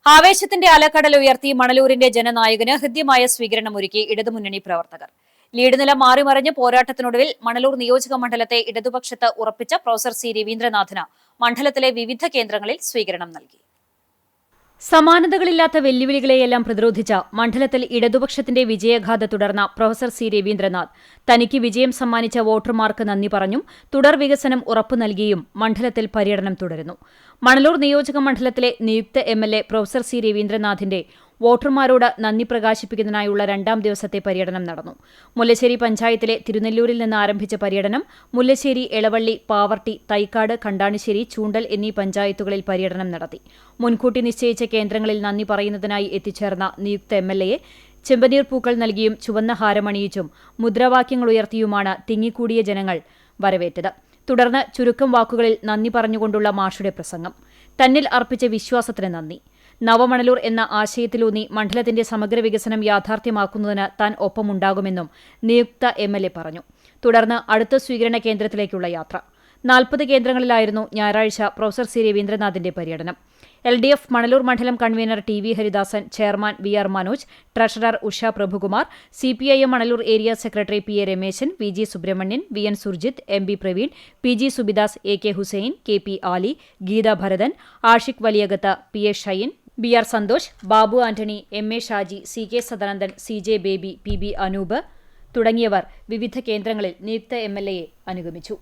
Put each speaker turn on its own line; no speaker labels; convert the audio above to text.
ആവേശത്തിന്റെ അലക്കടൽ ഉയർത്തി മണലൂരിന്റെ ജനനായകന് ഹൃദ്യമായ സ്വീകരണമൊരുക്കി ഇടതുമുന്നണി പ്രവർത്തകർ. ലീഡ് നില മാറിമറിഞ്ഞ് പോരാട്ടത്തിനൊടുവിൽ മണലൂർ നിയോജക മണ്ഡലത്തെ ഇടതുപക്ഷത്ത് ഉറപ്പിച്ച പ്രൊഫസർ സി രവീന്ദ്രനാഥിന് മണ്ഡലത്തിലെ വിവിധ കേന്ദ്രങ്ങളിൽ സ്വീകരണം നൽകി. സമാനതകളില്ലാത്ത വെല്ലുവിളികളെയെല്ലാം പ്രതിരോധിച്ച മണ്ഡലത്തിൽ ഇടതുപക്ഷത്തിന്റെ വിജയഗാഥ തുടർന്ന പ്രൊഫസർ സി രവീന്ദ്രനാഥ് തനിക്ക് വിജയം സമ്മാനിച്ച വോട്ടർമാർക്ക് നന്ദി പറഞ്ഞും തുടർ വികസനം ഉറപ്പു നൽകിയും മണ്ഡലത്തിൽ പര്യടനം തുടരുന്നു. മണലൂർ നിയോജക മണ്ഡലത്തിലെ നിയുക്ത എംഎൽഎ പ്രൊഫസർ സി രവീന്ദ്രനാഥിന്റെ വോട്ടർമാരോട് നന്ദി പ്രകാശിപ്പിക്കുന്നതിനായുള്ള രണ്ടാം ദിവസത്തെ പര്യടനം നടന്നു. മുല്ലശ്ശേരി പഞ്ചായത്തിലെ തിരുനെല്ലൂരിൽ നിന്ന് ആരംഭിച്ച പര്യടനം മുല്ലശ്ശേരി, എളവള്ളി, പാവർട്ടി, തൈക്കാട്, കണ്ടാണിശ്ശേരി, ചൂണ്ടൽ എന്നീ പഞ്ചായത്തുകളിൽ പര്യടനം നടത്തി. മുൻകൂട്ടി നിശ്ചയിച്ച കേന്ദ്രങ്ങളിൽ നന്ദി പറയുന്നതിനായി എത്തിച്ചേർന്ന നിയുക്ത എംഎൽഎയെ ചെമ്പനീർ പൂക്കൾ നൽകിയും ചുവന്ന ഹാരമണിയിച്ചും മുദ്രാവാക്യങ്ങളുയർത്തിയുമാണ് തിങ്ങിക്കൂടിയ ജനങ്ങൾ വരവേറ്റത്. തുടർന്ന് ചുരുക്കം വാക്കുകളിൽ നന്ദി പറഞ്ഞുകൊണ്ടുള്ള മാഷുടെ പ്രസംഗം. തന്നിൽ അർപ്പിച്ച വിശ്വാസത്തിന് നന്ദി. നവമണലൂർ എന്ന ആശയത്തിലൂന്നി മണ്ഡലത്തിന്റെ സമഗ്ര വികസനം യാഥാർത്ഥ്യമാക്കുന്നതിന് താൻ ഒപ്പമുണ്ടാകുമെന്നും നിയുക്ത എംഎൽഎ പറഞ്ഞു. തുടർന്ന് അടുത്ത സ്വീകരണ കേന്ദ്രത്തിലേക്കുള്ള യാത്ര. 40 കേന്ദ്രങ്ങളിലായിരുന്നു ഞായറാഴ്ച പ്രൊഫസർ സി രവീന്ദ്രനാഥിന്റെ പര്യടനം. LDF മണലൂർ മണ്ഡലം convener T V Haridasan, chairman VR Manoj, treasurer Usha Prabhukumar, CPIM Manalur area secretary PA Rameshan, VG Subrahmanyan, VN Surjith, MB Praveen, PG Subidas, AK Hussain, KP Ali, Geetha Bharathan, Ashiq Valiyakath, PA Shine, BR Santhosh, Babu Antony, MA Shaji, CK Sadanandan, CJ Baby, PB Anoop തുടങ്ങിയവർ വിവിധ കേന്ദ്രങ്ങളിൽ നിയുക്ത എംഎൽഎയെ അനുഗമിച്ചു.